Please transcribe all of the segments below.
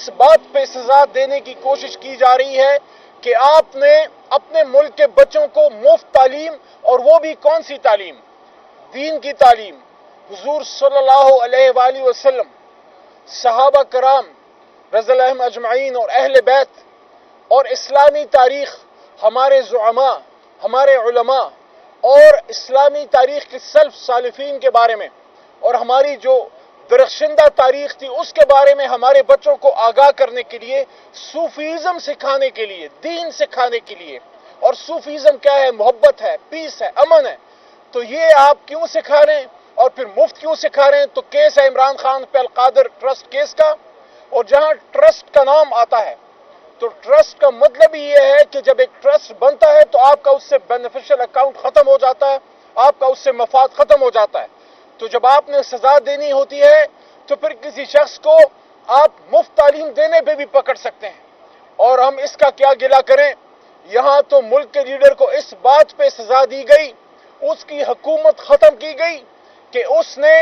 اس بات پہ سزا دینے کی کوشش کی جا رہی ہے کہ آپ نے اپنے ملک کے بچوں کو مفت تعلیم، اور وہ بھی کون سی تعلیم؟ دین کی تعلیم۔ حضور صلی اللہ علیہ وآلہ وسلم، صحابہ کرام رضی اللہ عنہم اجمعین اور اہل بیت اور اسلامی تاریخ، ہمارے زعماء، ہمارے علماء اور اسلامی تاریخ کے سلف سالفین کے بارے میں، اور ہماری جو درخشندہ تاریخ تھی اس کے بارے میں ہمارے بچوں کو آگاہ کرنے کے لیے، صوفیزم سکھانے کے لیے، دین سکھانے کے لیے۔ اور صوفیزم کیا ہے؟ محبت ہے، پیس ہے، امن ہے۔ تو یہ آپ کیوں سکھا رہے ہیں اور پھر مفت کیوں سکھا رہے ہیں؟ تو کیس ہے عمران خان پہ القادر ٹرسٹ کیس کا، اور جہاں ٹرسٹ کا نام آتا ہے تو ٹرسٹ کا مطلب ہی یہ ہے کہ جب ایک ٹرسٹ بنتا ہے تو آپ کا اس سے بینیفیشل اکاؤنٹ ختم ہو جاتا ہے، آپ کا اس سے مفاد ختم ہو جاتا ہے۔ تو جب آپ نے سزا دینی ہوتی ہے تو پھر کسی شخص کو آپ مفت تعلیم دینے پہ بھی پکڑ سکتے ہیں، اور ہم اس کا کیا گلہ کریں؟ یہاں تو ملک کے لیڈر کو اس بات پہ سزا دی گئی، اس کی حکومت ختم کی گئی کہ اس نے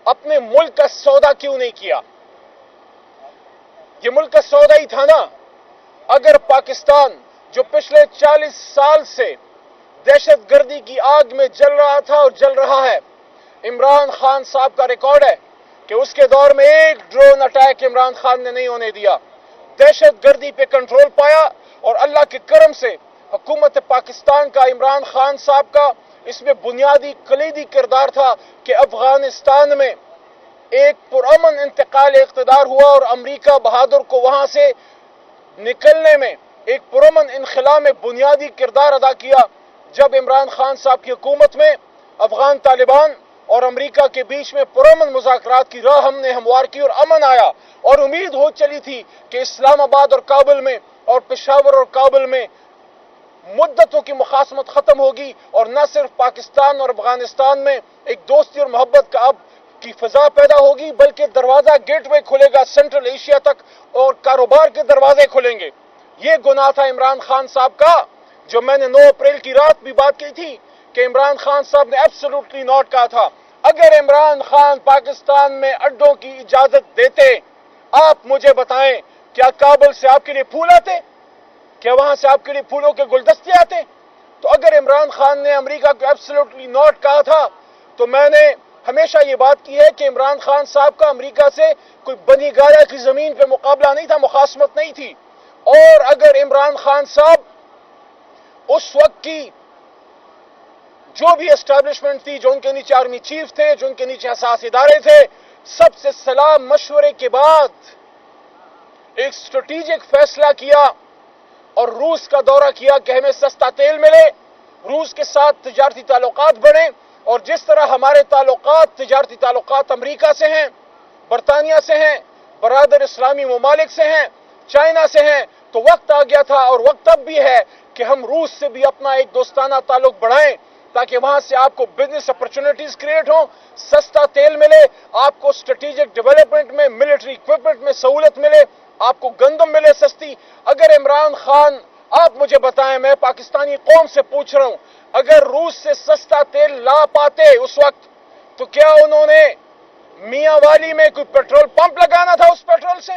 اپنے ملک کا سودا کیوں نہیں کیا۔ یہ ملک کا سودا ہی تھا نا۔ اگر پاکستان جو پچھلے 40 سال سے دہشت گردی کی آگ میں جل رہا تھا اور جل رہا ہے، عمران خان صاحب کا ریکارڈ ہے کہ اس کے دور میں ایک ڈرون اٹیک عمران خان نے نہیں ہونے دیا، دہشت گردی پہ کنٹرول پایا، اور اللہ کے کرم سے حکومت پاکستان کا، عمران خان صاحب کا اس میں بنیادی کلیدی کردار تھا کہ افغانستان میں ایک پرامن انتقال اقتدار ہوا، اور امریکہ بہادر کو وہاں سے نکلنے میں ایک پرامن انخلا میں بنیادی کردار ادا کیا۔ جب عمران خان صاحب کی حکومت میں افغان طالبان اور امریکہ کے بیچ میں پرامن مذاکرات کی راہ ہم نے ہموار کی اور امن آیا، اور امید ہو چلی تھی کہ اسلام آباد اور کابل میں اور پشاور اور کابل میں مدتوں کی مخاصمت ختم ہوگی، اور نہ صرف پاکستان اور افغانستان میں ایک دوستی اور محبت کا اب کی فضا پیدا ہوگی، بلکہ دروازہ گیٹ وے کھلے گا سینٹرل ایشیا تک، اور کاروبار کے دروازے کھلیں گے۔ یہ گناہ تھا عمران خان صاحب کا، جو میں نے 9 اپریل کی رات بھی بات کی تھی کہ عمران خان صاحب نے ایبسولوٹلی ناٹ کہا تھا۔ اگر عمران خان پاکستان میں اڈوں کی اجازت دیتے، آپ مجھے بتائیں کیا کابل سے آپ کے لیے پھول آتے؟ کیا وہاں سے آپ کے لیے پھولوں کے گلدستے آتے؟ تو اگر عمران خان نے امریکہ کو ایبسولوٹلی ناٹ کہا تھا تو میں نے ہمیشہ یہ بات کی ہے کہ عمران خان صاحب کا امریکہ سے کوئی بنی گایا کی زمین پہ مقابلہ نہیں تھا، مخاصمت نہیں تھی۔ اور اگر عمران خان صاحب اس وقت کی جو بھی اسٹیبلشمنٹ تھی، جو ان کے نیچے آرمی چیف تھے، جو ان کے نیچے حساس ادارے تھے، سب سے صلاح مشورے کے بعد ایک اسٹریٹجک فیصلہ کیا اور روس کا دورہ کیا کہ ہمیں سستا تیل ملے، روس کے ساتھ تجارتی تعلقات بڑھیں، اور جس طرح ہمارے تعلقات، تجارتی تعلقات امریکہ سے ہیں، برطانیہ سے ہیں، برادر اسلامی ممالک سے ہیں، چائنا سے ہیں، تو وقت آ گیا تھا اور وقت اب بھی ہے کہ ہم روس سے بھی اپنا ایک دوستانہ تعلق بڑھائیں، تاکہ وہاں سے آپ کو بزنس اپرچونٹیز کریٹ ہوں، سستا تیل ملے، آپ کو اسٹریٹجک ڈیولپمنٹ میں، ملٹری اکوپمنٹ میں سہولت ملے، آپ کو گندم ملے سستی۔ اگر عمران خان، آپ مجھے بتائیں، میں پاکستانی قوم سے پوچھ رہا ہوں، اگر روس سے سستا تیل لا پاتے اس وقت تو کیا انہوں نے میاں والی میں کوئی پیٹرول پمپ لگانا تھا اس پیٹرول سے؟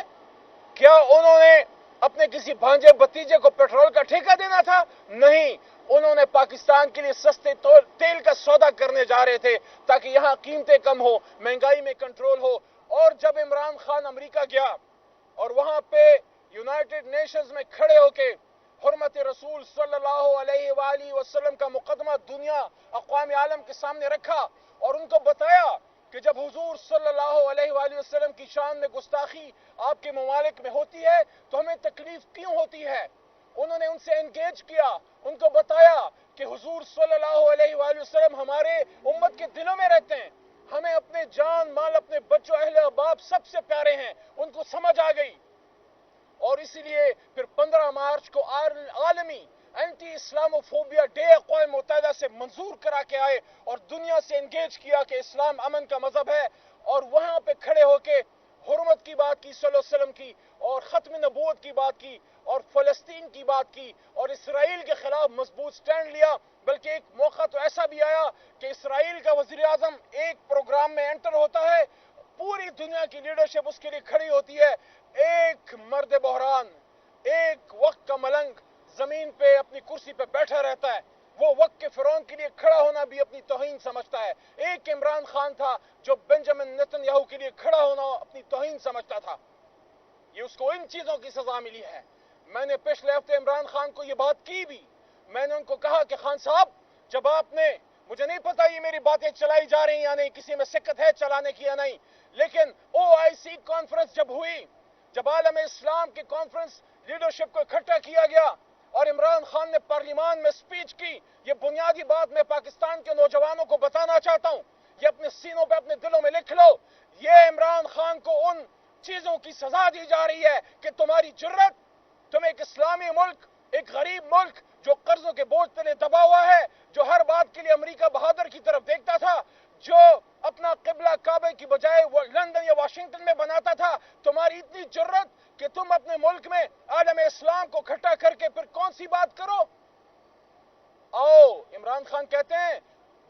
کیا انہوں نے اپنے کسی بھانجے بتیجے کو پیٹرول کا ٹھیکہ دینا تھا؟ نہیں، انہوں نے پاکستان کے لیے سستے تیل کا سودا کرنے جا رہے تھے تاکہ یہاں قیمتیں کم ہو، مہنگائی میں کنٹرول ہو۔ اور جب عمران خان امریکہ گیا اور وہاں پہ یونائٹڈ نیشنز میں کھڑے ہو کے حرمت رسول صلی اللہ علیہ وآلہ وسلم کا مقدمہ دنیا، اقوام عالم کے سامنے رکھا اور ان کو بتایا کہ جب حضور صلی اللہ علیہ وآلہ وسلم کی شان میں گستاخی آپ کے ممالک میں ہوتی ہے تو ہمیں تکلیف کیوں ہوتی ہے، انہوں نے ان سے انگیج کیا، ان کو بتایا کہ حضور صلی اللہ علیہ وآلہ وسلم ہمارے امت کے دلوں میں رہتے ہیں، ہمیں اپنے جان مال، اپنے بچوں، اہل احباب سب سے پیارے ہیں۔ ان کو سمجھ آ گئی، اور اسی لیے پھر 15 مارچ کو عالمی اینٹی اسلاموفوبیا ڈے اقوام متحدہ سے منظور کرا کے آئے اور دنیا سے انگیج کیا کہ اسلام امن کا مذہب ہے، اور وہاں پہ کھڑے ہو کے حرمت کی بات کی صلی اللہ علیہ وسلم کی، اور ختم نبوت کی بات کی، اور فلسطین کی بات کی، اور اسرائیل کے خلاف مضبوط سٹینڈ لیا۔ بلکہ ایک موقع تو ایسا بھی آیا کہ اسرائیل کا وزیر اعظم ایک پروگرام میں انٹر ہوتا ہے، پوری دنیا کی لیڈرشپ اس کے لیے کھڑی ہوتی ہے، مرد بحران، ایک وقت کا ملنگ زمین پہ اپنی کرسی پہ بیٹھا رہتا ہے، وہ وقت کے فرعون کے لیے کھڑا ہونا بھی اپنی توہین سمجھتا ہے۔ ایک عمران خان تھا جو بنجامن نیتن یاہو کے لیے کھڑا ہونا اپنی توہین سمجھتا تھا۔ یہ اس کو ان چیزوں کی سزا ملی ہے۔ میں نے پچھلے ہفتے عمران خان کو یہ بات کی بھی، میں نے ان کو کہا کہ خان صاحب، جب آپ نے، مجھے نہیں پتا یہ میری باتیں چلائی جا رہی یا نہیں، کسی میں سکت ہے چلانے کی یا نہیں، لیکن OIC کانفرنس جب ہوئی، جب عالم اسلام کی کانفرنس لیڈرشپ کو اکٹھا کیا گیا اور عمران خان نے پارلیمان میں سپیچ کی، یہ بنیادی بات میں پاکستان کے نوجوانوں کو بتانا چاہتا ہوں، یہ اپنے سینوں پہ اپنے دلوں میں لکھ لو، یہ عمران خان کو ان چیزوں کی سزا دی جا رہی ہے کہ تمہاری جرت، تم ایک اسلامی ملک، ایک غریب ملک جو قرضوں کے بوجھ تلے دبا ہوا ہے، جو ہر بات کے لیے امریکہ بہادر کی طرف دیکھتا تھا، جو اپنا قبلہ کعبے کی بجائے وہ لندن یا واشنگٹن میں بناتا تھا، تمہاری اتنی جرت کہ تم اپنے ملک میں عالم اسلام کو کھٹا کر کے پھر کون سی بات کرو؟ آؤ، عمران خان کہتے ہیں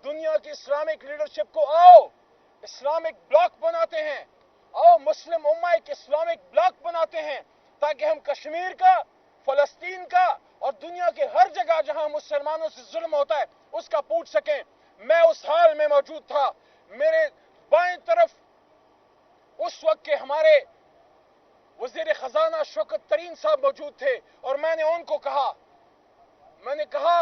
دنیا کی اسلامک لیڈرشپ کو آؤ اسلامک بلاک بناتے ہیں، آؤ مسلم امہ ایک اسلامک بلاک بناتے ہیں تاکہ ہم کشمیر کا، فلسطین کا اور دنیا کے ہر جگہ جہاں مسلمانوں سے ظلم ہوتا ہے اس کا پوچھ سکیں۔ میں اس حال میں موجود تھا، میرے بائیں طرف اس وقت کے ہمارے وزیر خزانہ شوکت ترین صاحب موجود تھے، اور میں نے ان کو کہا، میں نے کہا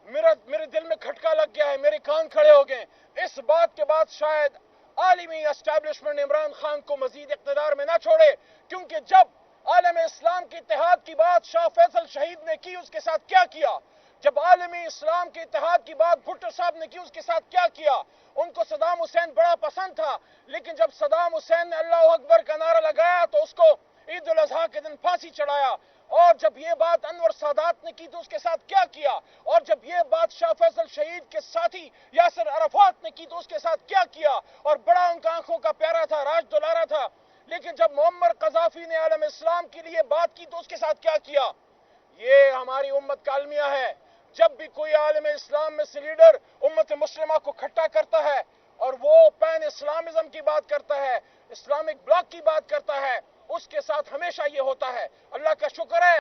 میرے دل میں کھٹکا لگ گیا ہے، میرے کان کھڑے ہو گئے۔ اس بات کے بعد شاید عالمی اسٹیبلشمنٹ عمران خان کو مزید اقتدار میں نہ چھوڑے، کیونکہ جب عالم اسلام کے اتحاد کی بات شاہ فیصل شہید نے کی، اس کے ساتھ کیا کیا؟ جب عالمی اسلام کے اتحاد کی بات بھٹو صاحب نے کی، اس کے ساتھ کیا کیا؟ ان کو صدام حسین بڑا پسند تھا، لیکن جب صدام حسین نے اللہ اکبر کا نعرہ لگایا تو اس کو عید الاضحیٰ کے دن پھانسی چڑھایا، اور جب یہ بات انور سادات نے کی تو اس کے ساتھ کیا کیا؟ اور جب یہ بات شاہ فیصل شہید کے ساتھی یاسر عرفات نے کی تو اس کے ساتھ کیا کیا؟ اور بڑا ان کا آنکھوں کا پیارا تھا، راج دلارا تھا، لیکن جب معمر قذافی نے عالم اسلام کے لیے بات کی تو اس کے ساتھ کیا کیا؟ یہ ہماری امت کا المیہ ہے، جب بھی کوئی عالم اسلام میں سے لیڈر امت مسلمہ کو کھٹا کرتا ہے اور وہ پین اسلامزم کی بات کرتا ہے، اسلامک بلاک کی بات کرتا ہے، اس کے ساتھ ہمیشہ یہ ہوتا ہے۔ اللہ کا شکر ہے